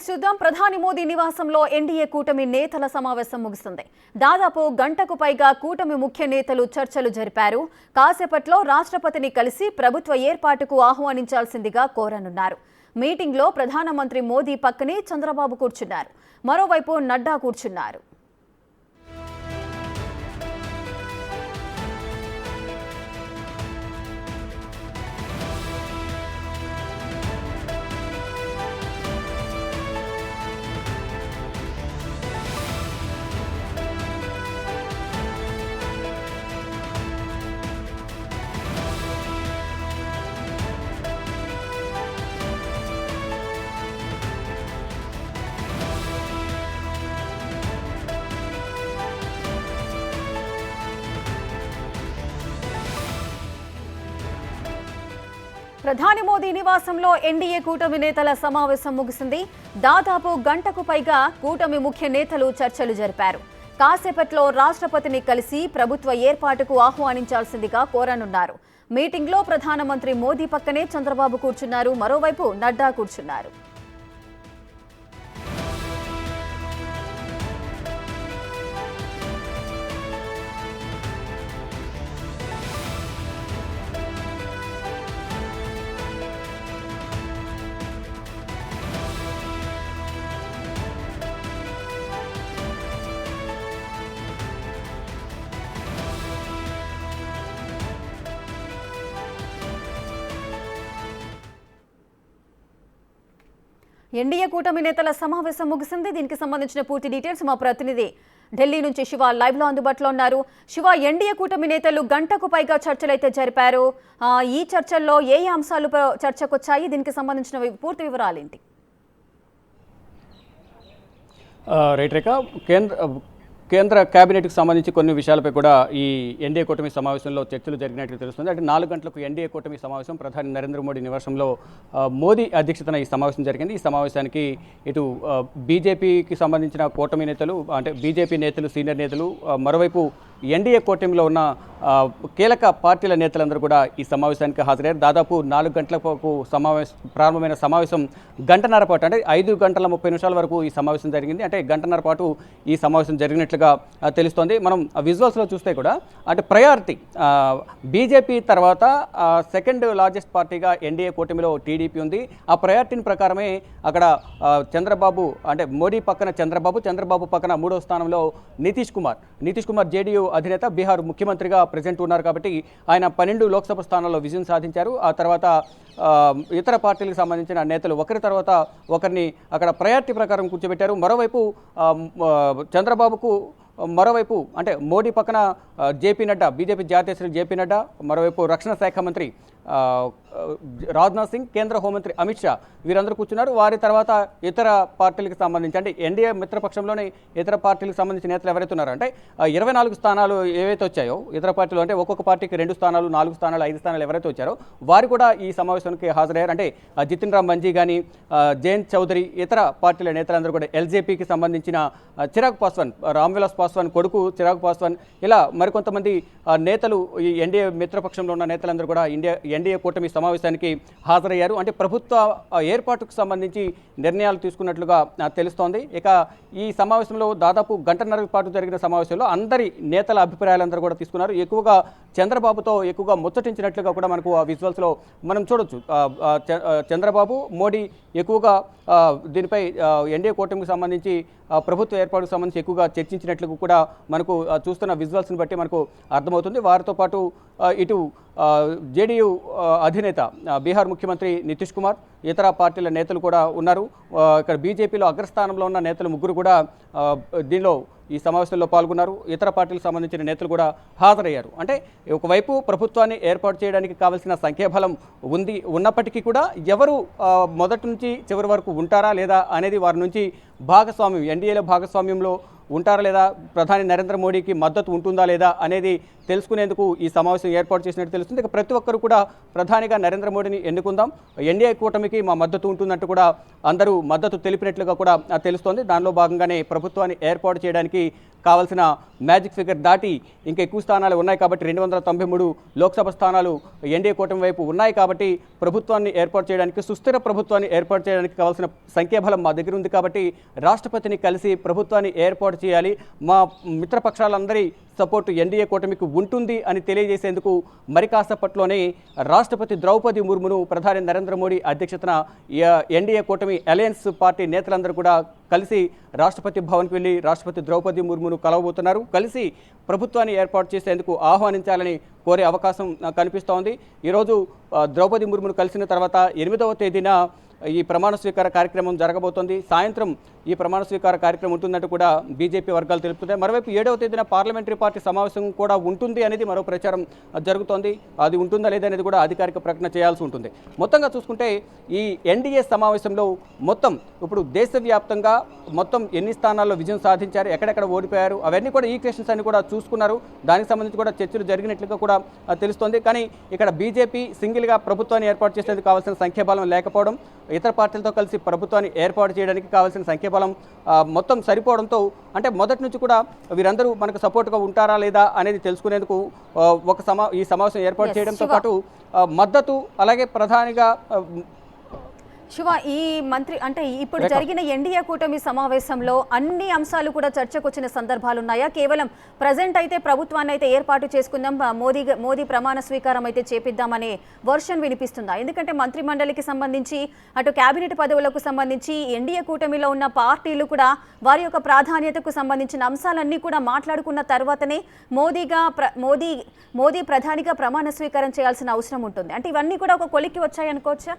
చూద్దాం. ప్రధాని మోదీ నివాసంలో ఎన్డీఏ కూటమి నేతల సమావేశం ముగిసింది. దాదాపు గంటకు పైగా కూటమి ముఖ్య నేతలు చర్చలు జరిపారు. కాసేపట్లో రాష్ట్రపతిని కలిసి ప్రభుత్వ ఏర్పాటుకు ఆహ్వానించాల్సిందిగా కోరనున్నారు. మీటింగ్లో ప్రధానమంత్రి మోదీ పక్కనే చంద్రబాబు కూర్చున్నారు. మరోవైపు నడ్డా కూర్చున్నారు. ప్రధాని మోదీ నివాసంలో ఎన్డీఏ కూటమి నేతల సమావేశం ముగిసింది. దాదాపు గంటకు పైగా కూటమి ముఖ్య నేతలు చర్చలు జరిపారు. కాసేపట్లో రాష్ట్రపతిని కలిసి ప్రభుత్వ ఏర్పాటుకు ఆహ్వానించాల్సిందిగా కోరనున్నారు. మీటింగ్లో ప్రధానమంత్రి మోదీ పక్కనే చంద్రబాబు కూర్చున్నారు. మరోవైపు నడ్డా కూర్చున్నారు. ఎన్డీఏ కూటమి నేతల సమావేశం ముగిసింది. దీనికి సంబంధించిన పూర్తి డీటెయిల్స్ మా ప్రతినిధి ఢిల్లీ నుంచి శివ లైవ్ లో అందుబాటులో ఉన్నారు. శివ, ఎన్డీఏ కూటమి నేతలు గంటకు పైగా చర్చలైతే జరిపారు. ఈ చర్చల్లో ఏ అంశాలు చర్చకొచ్చాయి? దీనికి సంబంధించిన పూర్తి వివరాలు ఏంటి? రైట్ రేఖ, కేంద్ర కేబినెట్కి సంబంధించి కొన్ని విషయాలపై కూడా ఈ ఎన్డీఏ కూటమి సమావేశంలో చర్చలు జరిగినట్లు తెలుస్తుంది. అంటే 4 గంటలకు ఎన్డీఏ కూటమి సమావేశం ప్రధాని నరేంద్ర మోడీ నివాసంలో మోదీ అధ్యక్షతన ఈ సమావేశం జరిగింది. ఈ సమావేశానికి ఇటు బీజేపీకి సంబంధించిన కూటమి నేతలు, అంటే బీజేపీ నేతలు, సీనియర్ నేతలు, మరోవైపు ఎన్డీఏ కూటమిలో ఉన్న కీలక పార్టీల నేతలందరూ కూడా ఈ సమావేశానికి హాజరయ్యారు. దాదాపు 4 గంటలకు ప్రారంభమైన సమావేశం గంటన్నర పాటు, అంటే 5 గంటల 30 నిమిషాల వరకు ఈ సమావేశం జరిగింది. అంటే గంటన్నర పాటు ఈ సమావేశం జరిగినట్లుగా తెలుస్తోంది. మనం విజువల్స్లో చూస్తే కూడా అంటే ప్రయారిటీ బీజేపీ తర్వాత సెకండ్ లార్జెస్ట్ పార్టీగా ఎన్డీఏ కూటమిలో టీడీపీ ఉంది. ఆ ప్రయారిటీని ప్రకారమే అక్కడ చంద్రబాబు, అంటే మోడీ పక్కన చంద్రబాబు పక్కన 3వ స్థానంలో నితీష్ కుమార్ జేడీయూ అధినేత, బీహార్ ముఖ్యమంత్రిగా ప్రెజెంట్ ఉన్నారు. కాబట్టి ఆయన 12 లోక్సభ స్థానాల్లో విజయం సాధించారు. ఆ తర్వాత ఇతర పార్టీలకు సంబంధించిన నేతలు ఒకరి తర్వాత ఒకరిని అక్కడ ప్రయారిటీ ప్రకారం కూర్చోబెట్టారు. మరోవైపు చంద్రబాబుకు అంటే మోడీ పక్కన జేపీ నడ్డా, బీజేపీ జాతీయ శ్రీ జేపీ నడ్డా, మరోవైపు రక్షణ శాఖ మంత్రి రాజ్నాథ్ సింగ్, కేంద్ర హోంమంత్రి అమిత్ షా, వీరందరూ కూర్చున్నారు. వారి తర్వాత ఇతర పార్టీలకు సంబంధించి, అంటే ఎన్డీఏ మిత్రపక్షంలోని ఇతర పార్టీలకు సంబంధించిన నేతలు ఎవరైతే ఉన్నారో, అంటే 24 స్థానాలు ఏవైతే వచ్చాయో ఇతర పార్టీలు, అంటే ఒక్కొక్క పార్టీకి 2 స్థానాలు, 4 స్థానాలు, 5 స్థానాలు ఎవరైతే వచ్చారో వారు కూడా ఈ సమావేశానికి హాజరయ్యారు. అంటే జితిన్ రామ్ మంజీ కానీ, జయంత్ చౌదరి, ఇతర పార్టీల నేతలందరూ కూడా, ఎల్జేపీకి సంబంధించిన చిరాగ్ పాస్వాన్, రామ్విలాస్ పాస్వాన్ కొడుకు చిరాగ్ పాస్వాన్, ఇలా మరికొంతమంది నేతలు, ఈ ఎన్డీఏ మిత్రపక్షంలో ఉన్న నేతలందరూ కూడా ఎన్డీఏ కూటమి సమావేశానికి హాజరయ్యారు. అంటే ప్రభుత్వ ఏర్పాటుకు సంబంధించి నిర్ణయాలు తీసుకున్నట్లుగా తెలుస్తోంది. ఇక ఈ సమావేశంలో దాదాపు గంటన్నర పాటు జరిగిన సమావేశంలో అందరి నేతల అభిప్రాయాలందరూ కూడా తీసుకున్నారు. ఎక్కువగా చంద్రబాబుతో ఎక్కువగా ముచ్చటించినట్లుగా కూడా మనకు ఆ విజువల్స్లో మనం చూడొచ్చు. చంద్రబాబు, మోడీ ఎక్కువగా దీనిపై ఎన్డీఏ కూటమికి సంబంధించి ప్రభుత్వ ఏర్పాటుకు సంబంధించి ఎక్కువగా చర్చించినట్లు కూడా మనకు చూస్తున్న విజువల్స్ని బట్టి మనకు అర్థమవుతుంది. వారితో పాటు ఇటు జేడీయూ అధినేత, బీహార్ ముఖ్యమంత్రి నితీష్ కుమార్, ఇతర పార్టీల నేతలు కూడా ఉన్నారు. ఇక్కడ బీజేపీలో అగ్రస్థానంలో ఉన్న నేతలు 3 కూడా దీనిలో ఈ సమావేశంలో పాల్గొన్నారు. ఇతర పార్టీలకు సంబంధించిన నేతలు కూడా హాజరయ్యారు. అంటే ఒకవైపు ప్రభుత్వాన్ని ఏర్పాటు చేయడానికి కావాల్సిన సంఖ్యాబలం ఉన్నప్పటికీ కూడా ఎవరు మొదటి నుంచి చివరి వరకు ఉంటారా లేదా అనేది వారి నుంచి భాగస్వామ్యం, ఎన్డీఏలో భాగస్వామ్యంలో ఉంటారా లేదా, ప్రధాని నరేంద్ర మోడీకి మద్దతు ఉంటుందా లేదా అనేది తెలుసుకునేందుకు ఈ సమావేశం ఏర్పాటు చేసినట్టు తెలుస్తుంది. ఇక ప్రతి ఒక్కరు కూడా ప్రధానిగా నరేంద్ర మోడీని ఎన్నుకుందాం, ఎన్డీఏ కూటమికి మా మద్దతు ఉంటుందంటూ కూడా అందరూ మద్దతు తెలిపినట్లుగా కూడా తెలుస్తోంది. దానిలో భాగంగానే ప్రభుత్వాన్ని ఏర్పాటు చేయడానికి కావాల్సిన మ్యాజిక్ ఫిగర్ దాటి ఇంకా ఎక్కువ స్థానాలు ఉన్నాయి కాబట్టి 293 లోక్సభ స్థానాలు ఎన్డీఏ కూటమి వైపు ఉన్నాయి కాబట్టి ప్రభుత్వాన్ని ఏర్పాటు చేయడానికి, సుస్థిర ప్రభుత్వాన్ని ఏర్పాటు చేయడానికి కావాల్సిన సంఖ్యాబలం మా దగ్గర ఉంది కాబట్టి రాష్ట్రపతిని కలిసి ప్రభుత్వాన్ని ఏర్పాటు చేయాలి, మా మిత్రపక్షాలందరి సపోర్టు ఎన్డీఏ కూటమికి ఉంటుంది అని తెలియజేసేందుకు మరి కాసేపట్లోనే రాష్ట్రపతి ద్రౌపది ముర్మును ప్రధాని నరేంద్ర మోడీ అధ్యక్షతన ఎన్డీఏ కూటమి అలయన్స్ పార్టీ నేతలందరూ కూడా కలిసి రాష్ట్రపతి భవన్కి వెళ్ళి రాష్ట్రపతి ద్రౌపది ముర్మును కలవబోతున్నారు. కలిసి ప్రభుత్వాన్ని ఏర్పాటు చేసేందుకు ఆహ్వానించాలని కోరే అవకాశం కనిపిస్తోంది. ఈరోజు ద్రౌపది ముర్మును కలిసిన తర్వాత 8వ తేదీన ఈ ప్రమాణ స్వీకార కార్యక్రమం జరగబోతోంది. సాయంత్రం ఈ ప్రమాణ స్వీకార కార్యక్రమం ఉంటుందంటూ కూడా బీజేపీ వర్గాలు తెలుపుతున్నాయి. మరోవైపు 7వ తేదీన పార్లమెంటరీ పార్టీ సమావేశం కూడా ఉంటుంది అనేది మరో ప్రచారం జరుగుతోంది. అది ఉంటుందా లేదా అనేది కూడా అధికారిక ప్రకటన చేయాల్సి ఉంటుంది. మొత్తంగా చూసుకుంటే ఈ ఎన్డీఏ సమావేశంలో మొత్తం ఇప్పుడు దేశవ్యాప్తంగా మొత్తం ఎన్ని స్థానాల్లో విజయం సాధించారు, ఎక్కడెక్కడ ఓడిపోయారు, అవన్నీ కూడా ఈక్వేషన్స్ అన్ని కూడా చూసుకున్నారు. దానికి సంబంధించి కూడా చర్చలు జరిగినట్లుగా కూడా తెలుస్తోంది. కానీ ఇక్కడ బీజేపీ సింగిల్గా ప్రభుత్వాన్ని ఏర్పాటు చేసేందుకు కావాల్సిన సంఖ్యాబలం లేకపోవడం, ఇతర పార్టీలతో కలిసి ప్రభుత్వాన్ని ఏర్పాటు చేయడానికి కావాల్సిన సంఖ్యాబలం మొత్తం సరిపోవడంతో అంటే మొదటి నుంచి కూడా వీరందరూ మనకు సపోర్ట్గా ఉంటారా లేదా అనేది తెలుసుకునేందుకు ఈ సమావేశం ఏర్పాటు చేయడంతో పాటు మద్దతు అలాగే ప్రధానిగా శివ, ఈ మంత్రి అంటే ఇప్పుడు జరిగిన ఎన్డీఏ కూటమి సమావేశంలో అన్ని అంశాలు కూడా చర్చకు వచ్చిన సందర్భాలు ఉన్నాయా? కేవలం ప్రజెంట్ అయితే ప్రభుత్వాన్ని అయితే ఏర్పాటు చేసుకుందాం, మోదీ ప్రమాణ స్వీకారం అయితే చేపిద్దామనే వర్షన్ వినిపిస్తుందా? ఎందుకంటే మంత్రి మండలికి సంబంధించి అటు కేబినెట్ పదవులకు సంబంధించి ఎన్డీఏ కూటమిలో ఉన్న పార్టీలు కూడా వారి యొక్క ప్రాధాన్యతకు సంబంధించిన అంశాలన్నీ కూడా మాట్లాడుకున్న తర్వాతనే మోదీ ప్రధానిగా ప్రమాణ స్వీకారం చేయాల్సిన అవసరం ఉంటుంది. అంటే ఇవన్నీ కూడా ఒక కొలిక్కి వచ్చాయనుకోవచ్చా?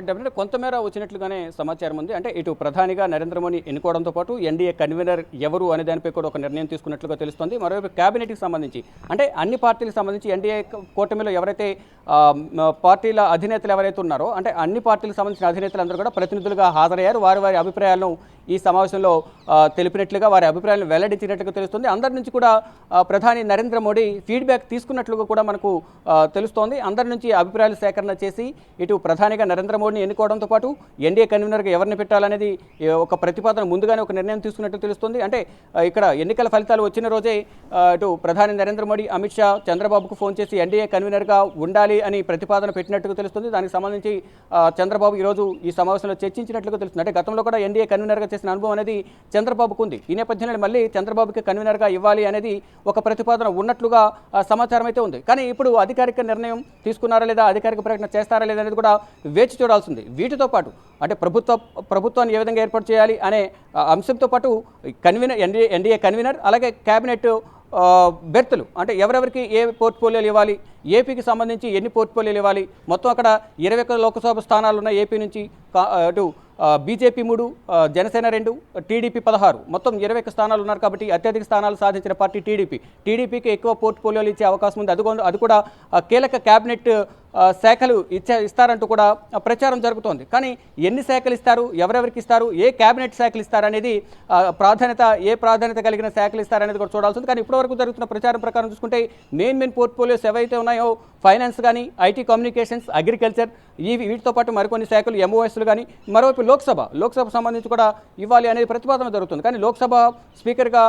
డెఫినెట్గా కొంతమేర వచ్చినట్లుగానే సమాచారం ఉంది. అంటే ఇటు ప్రధానిగా నరేంద్ర మోడీ ఎన్నుకోవడంతో పాటు ఎన్డీఏ కన్వీనర్ ఎవరు అనే దానిపై కూడా ఒక నిర్ణయం తీసుకున్నట్లుగా తెలుస్తుంది. మరోవైపు క్యాబినెట్కి సంబంధించి అంటే అన్ని పార్టీలకు సంబంధించి ఎన్డీఏ కూటమిలో ఎవరైతే పార్టీల అధినేతలు ఎవరైతే ఉన్నారో అంటే అన్ని పార్టీలకు సంబంధించిన అధినేతలందరూ కూడా ప్రతినిధులుగా హాజరయ్యారు. వారి అభిప్రాయాలను ఈ సమావేశంలో తెలిపినట్లుగా, వారి అభిప్రాయాలను వెల్లడించినట్లుగా తెలుస్తుంది. అందరి నుంచి కూడా ప్రధాని నరేంద్ర మోడీ ఫీడ్బ్యాక్ తీసుకున్నట్లుగా కూడా మనకు తెలుస్తోంది. అందరి నుంచి అభిప్రాయాలు సేకరణ చేసి ఇటు ప్రధానిగా నరేంద్ర మోడీని ఎన్నుకోవడంతో పాటు ఎన్డీఏ కన్వీనర్గా ఎవరిని పెట్టాలనేది ఒక ప్రతిపాదన ముందుగానే ఒక నిర్ణయం తీసుకున్నట్టు తెలుస్తుంది. అంటే ఇక్కడ ఎన్నికల ఫలితాలు వచ్చిన రోజే ఇటు ప్రధాని నరేంద్ర మోడీ అమిత్ షా చంద్రబాబుకు ఫోన్ చేసి ఎన్డీఏ కన్వీనర్గా ఉండాలి అని ప్రతిపాదన పెట్టినట్టుగా తెలుస్తుంది. దానికి సంబంధించి చంద్రబాబు ఈరోజు ఈ సమావేశంలో చర్చించినట్లుగా తెలుస్తుంది. అంటే గతంలో కూడా ఎన్డీఏ కన్వీనర్గా చేసిన అనుభవం అనేది చంద్రబాబుకు ఉంది. ఈ నేపథ్యంలో మళ్ళీ చంద్రబాబుకి కన్వీనర్గా ఇవ్వాలి అనేది ఒక ప్రతిపాదన ఉన్నట్లుగా సమాచారం అయితే ఉంది. కానీ ఇప్పుడు అధికారిక నిర్ణయం తీసుకున్నారా లేదా, అధికారిక ప్రకటన చేస్తారా లేదా అనేది కూడా వేచి చూడాల్సింది. వీటితో పాటు అంటే ప్రభుత్వాన్ని ఏ విధంగా ఏర్పాటు చేయాలి అనే అంశంతో పాటు ఎన్డీఏ కన్వీనర్ అలాగే కేబినెట్ బెర్తులు అంటే ఎవరెవరికి ఏ పోర్ట్ఫోలియోలు ఇవ్వాలి, ఏపీకి సంబంధించి ఎన్ని పోర్ట్ఫోలియోలు ఇవ్వాలి, మొత్తం అక్కడ 21 లోక్సభ స్థానాలు ఉన్న ఏపీ నుంచి అటు బీజేపీ 3, జనసేన 2, టీడీపీ 16 మొత్తం 21 స్థానాలు ఉన్నారు కాబట్టి అత్యధిక స్థానాలు సాధించిన పార్టీ టీడీపీకి ఎక్కువ పోర్ట్ఫోలియోలు ఇచ్చే అవకాశం ఉంది. అది కూడా కీలక కేబినెట్ శాఖలు ఇస్తారంటూ కూడా ప్రచారం జరుగుతోంది. కానీ ఎన్ని శాఖలు ఇస్తారు, ఎవరెవరికి ఇస్తారు, ఏ కేబినెట్ శాఖలు ఇస్తారనేది ప్రాధాన్యత కలిగిన శాఖలు ఇస్తారనేది కూడా చూడాల్సింది. కానీ ఇప్పటివరకు జరుగుతున్న ప్రచారం ప్రకారం చూసుకుంటే మెయిన్ పోర్ట్ఫోలియోస్ ఏవైతే ఉన్నాయో ఫైనాన్స్ కానీ, ఐటీ కమ్యూనికేషన్స్, అగ్రికల్చర్ వీటితో పాటు మరికొన్ని శాఖలు ఎంఓఎస్లు కానీ, మరోవైపు లోక్సభ సంబంధించి కూడా ఇవ్వాలి అనేది ప్రతిపాదన జరుగుతుంది. కానీ లోక్సభ స్పీకర్గా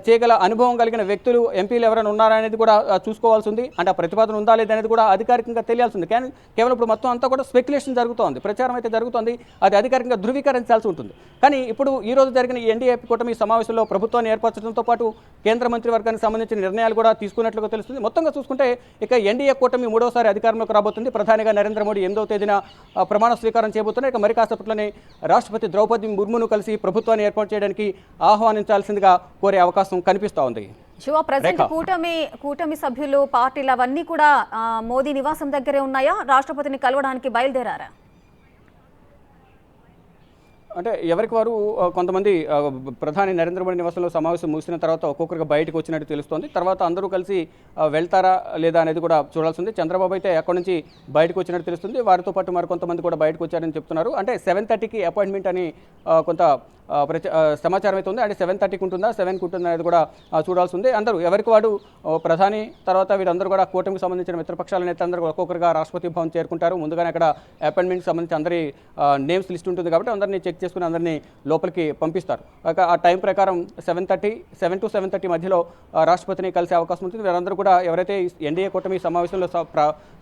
చేయగల అనుభవం కలిగిన వ్యక్తులు, ఎంపీలు ఎవరైనా ఉన్నారా అనేది కూడా చూసుకోవాల్సి ఉంది. అంటే ఆ ప్రతిపాదన ఉందా లేదా అనేది కూడా అధికారికంగా తెలియాల్సి ఉంది. కానీ కేవలం ఇప్పుడు మొత్తం అంతా కూడా స్పెక్యులేషన్ జరుగుతోంది, ప్రచారం అయితే జరుగుతోంది. అది అధికారికంగా ధృవీకరించాల్సి ఉంటుంది. కానీ ఇప్పుడు ఈ రోజు జరిగిన ఎన్డీఏ కూటమి సమావేశంలో ప్రభుత్వాన్ని ఏర్పరచడంతో పాటు కేంద్ర మంత్రివర్గానికి సంబంధించిన నిర్ణయాలు కూడా తీసుకున్నట్లుగా తెలుస్తుంది. మొత్తంగా చూసుకుంటే ఇక ఎన్డీఏ కూటమి 3వసారి అధికారంలోకి రాబోతుంది. ప్రధానిగా నరేంద్ర మోడీ 8వ తేదీన ప్రమాణ స్వీకారం చేయబోతున్నారు. ఇక మరి కాసేపట్లోనే రాష్ట్రపతి ద్రౌపది ముర్మును కలిసి ప్రభుత్వాన్ని ఏర్పాటు చేయడానికి ఆహ్వానించాల్సిందిగా కోరే అవకాశం కనిపిస్తూ ఉంది. శివ, ప్రజెంట్ కూటమి సభ్యులు, పార్టీలు అవన్నీ కూడా మోదీ నివాసం దగ్గరే ఉన్నాయా? రాష్ట్రపతిని కలవడానికి బయలుదేరారా? అంటే ఎవరికి వారు కొంతమంది ప్రధాని నరేంద్ర మోడీ నివాసంలో సమావేశం ముగిసిన తర్వాత ఒక్కొక్కరికి బయటకు వచ్చినట్టు తెలుస్తోంది. తర్వాత అందరూ కలిసి వెళ్తారా లేదా అనేది కూడా చూడాల్సింది. చంద్రబాబు అయితే అక్కడి నుంచి బయటకు వచ్చినట్టు తెలుస్తుంది. వారితో పాటు మరికొంతమంది కూడా బయటకు వచ్చారని చెప్తున్నారు. అంటే 7:30కి అపాయింట్మెంట్ అని కొంత సమాచారం అయితే ఉంది. అంటే 7:30కి ఉంటుందా 7కి ఉంటుందా అనేది కూడా చూడాల్సి ఉంది. అందరూ ఎవరికి వాడు ప్రధాని తర్వాత వీరందరూ కూడా కూటమికి సంబంధించిన మిత్రపక్షాల నేతలందరూ ఒక్కొక్కరుగా రాష్ట్రపతి భవన్ చేరుకుంటారు. ముందుగానే అక్కడ అపాయింట్మెంట్కి సంబంధించి అందరి నేమ్స్ లిస్ట్ ఉంటుంది కాబట్టి అందరినీ చెక్ చేసుకుని అందరినీ లోపలికి పంపిస్తారు. ఆ టైం ప్రకారం 7 to 7:30 మధ్యలో రాష్ట్రపతిని కలిసే అవకాశం ఉంటుంది. వీరందరూ కూడా ఎవరైతే ఎన్డీఏ కూటమి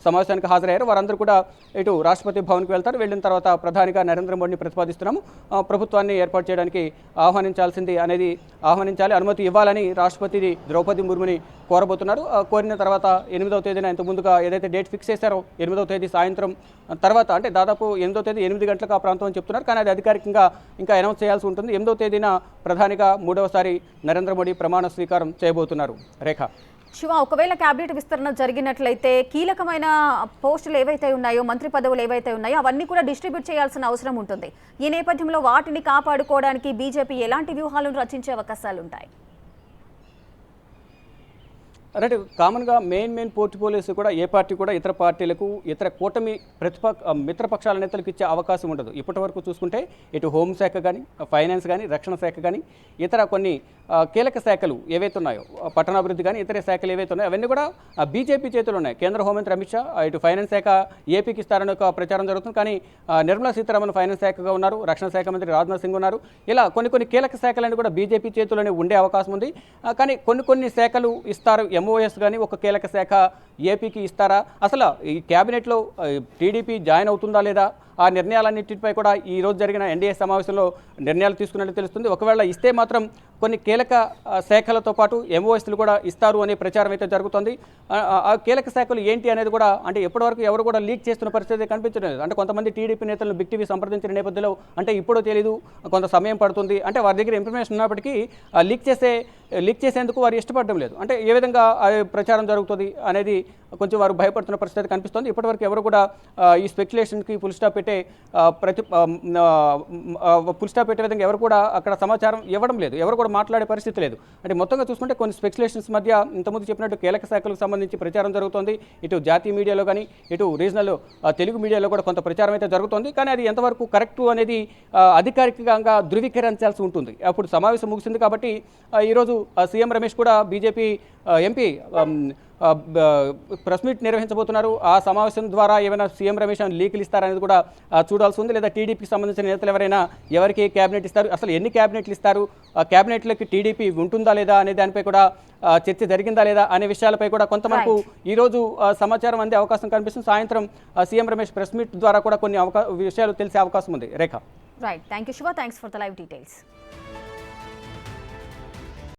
సమావేశానికి హాజరయ్యారో వారందరూ కూడా ఇటు రాష్ట్రపతి భవన్కి వెళ్తారు. వెళ్ళిన తర్వాత ప్రధానిగా నరేంద్ర మోడీని ప్రతిపాదిస్తున్నాము, ప్రభుత్వాన్ని ఏర్పాటు చేయడానికి ఆహ్వానించాలి, అనుమతి ఇవ్వాలని రాష్ట్రపతి ద్రౌపది ముర్ముని కోరబోతున్నారు. కోరిన తర్వాత 8వ తేదీన ఇంత ముందుగా ఏదైతే డేట్ ఫిక్స్ చేశారో 8వ తేదీ సాయంత్రం తర్వాత అంటే దాదాపు 8వ తేదీ 8 గంటలకు ఆ ప్రాంతం అని చెప్తున్నారు. కానీ అది అధికారికంగా ఇంకా అనౌన్స్ చేయాల్సి ఉంటుంది. 8వ తేదీన ప్రధానిగా 3వసారి నరేంద్ర మోడీ ప్రమాణ స్వీకారం చేయబోతున్నారు. రేఖ, శివ, ఒకవేళ కేబినెట్ విస్తరణ జరిగినట్లయితే కీలకమైన పోస్టులు ఏవైతే ఉన్నాయో, మంత్రి పదవులు ఏవైతే ఉన్నాయో అవన్నీ కూడా డిస్ట్రిబ్యూట్ చేయాల్సిన అవసరం ఉంటుంది. ఈ నేపథ్యంలో వాటిని కాపాడుకోవడానికి బీజేపీ ఎలాంటి వ్యూహాలను రచించే అవకాశాలు ఉంటాయి? రైట్, కామన్గా మెయిన్ పోర్ట్ఫోలియోస్ కూడా ఏ పార్టీ కూడా ఇతర పార్టీలకు ఇతర కూటమి మిత్రపక్షాల నేతలకు ఇచ్చే అవకాశం ఉండదు. ఇప్పటి వరకు చూసుకుంటే ఇటు హోంశాఖ కానీ, ఫైనాన్స్ కానీ, రక్షణ శాఖ కానీ, ఇతర కొన్ని కీలక శాఖలు ఏవైతే ఉన్నాయో, పట్టణాభివృద్ధి కానీ ఇతర శాఖలు ఏవైతే ఉన్నాయో అవన్నీ కూడా బీజేపీ చేతులు ఉన్నాయి. కేంద్ర హోంమంత్రి అమిత్ షా ఇటు ఫైనాన్స్ శాఖ ఏపీకి ఇస్తారని ఒక ప్రచారం జరుగుతుంది. కానీ నిర్మలా సీతారామన్ ఫైనాన్స్ శాఖగా ఉన్నారు, రక్షణ శాఖ మంత్రి రాజ్నాథ్ సింగ్ ఉన్నారు. ఇలా కొన్ని కీలక శాఖలన్నీ కూడా బీజేపీ చేతుల్లోనే ఉండే అవకాశం ఉంది. కానీ కొన్ని శాఖలు ఇస్తారు. ఎంఓఎస్ కానీ ఒక కీలక శాఖ ఏపీకి ఇస్తారా? అసలు ఈ క్యాబినెట్లో టీడీపీ జాయిన్ అవుతుందా లేదా? ఆ నిర్ణయాలన్నింటిపై కూడా ఈ రోజు జరిగిన ఎన్డీఏ సమావేశంలో నిర్ణయాలు తీసుకున్నట్టు తెలుస్తుంది. ఒకవేళ ఇస్తే మాత్రం కొన్ని కీలక శాఖలతో పాటు ఎంఓఎస్లు కూడా ఇస్తారు అనే ప్రచారం అయితే జరుగుతుంది. ఆ కీలక శాఖలు ఏంటి అనేది కూడా అంటే ఎప్పటివరకు ఎవరు కూడా లీక్ చేస్తున్న పరిస్థితి కనిపించలేదు. అంటే కొంతమంది టీడీపీ నేతలను బిగ్ టీవీ సంప్రదించిన నేపథ్యంలో అంటే ఇప్పుడో తెలియదు, కొంత సమయం పడుతుంది, అంటే వారి దగ్గర ఇన్ఫర్మేషన్ ఉన్నప్పటికీ లీక్ చేసేందుకు వారు ఇష్టపడడం లేదు. అంటే ఏ విధంగా ప్రచారం జరుగుతుంది అనేది కొంచెం వారు భయపడుతున్న పరిస్థితి కనిపిస్తుంది. ఇప్పటివరకు ఎవరు కూడా ఈ స్పెక్యులేషన్కి ఫుల్ స్టాప్ పెట్టే విధంగా ఎవరు కూడా అక్కడ సమాచారం ఇవ్వడం లేదు, ఎవరు కూడా మాట్లాడే పరిస్థితి లేదు. అంటే మొత్తంగా చూసుకుంటే కొన్ని స్పెక్యులేషన్స్ మధ్య ఇంతకుముందు చెప్పినట్టు కీలక శాఖలకు సంబంధించి ప్రచారం జరుగుతుంది. ఇటు జాతీయ మీడియాలో కానీ ఇటు రీజనల్ తెలుగు మీడియాలో కూడా కొంత ప్రచారం అయితే జరుగుతుంది. కానీ అది ఎంతవరకు కరెక్టు అనేది అధికారికంగా ధృవీకరించాల్సి ఉంటుంది. అప్పుడు సమావేశం ముగిసింది కాబట్టి ఈరోజు సీఎం రమేష్ కూడా బీజేపీ ఎంపీ ప్రెస్ మీట్ నిర్వహించబోతున్నారు. ఆ సమావేశం ద్వారా ఏమైనా సీఎం రమేష్ లీకులు ఇస్తారనేది కూడా చూడాల్సి ఉంది. లేదా టీడీపీకి సంబంధించిన నేతలు ఎవరైనా ఎవరికి క్యాబినెట్ ఇస్తారు, అసలు ఎన్ని క్యాబినెట్లు ఇస్తారు, ఆ క్యాబినెట్లకి టీడీపీ ఉంటుందా లేదా అనే దానిపై కూడా చర్చ జరిగిందా లేదా అనే విషయాలపై కూడా కొంతవరకు ఈరోజు సమాచారం అందే అవకాశం కనిపిస్తుంది. సాయంత్రం సీఎం రమేష్ ప్రెస్ మీట్ ద్వారా కూడా కొన్ని విషయాలు తెలిసే అవకాశం ఉంది. Rekha, right, thank you Shiva, thanks for the live details.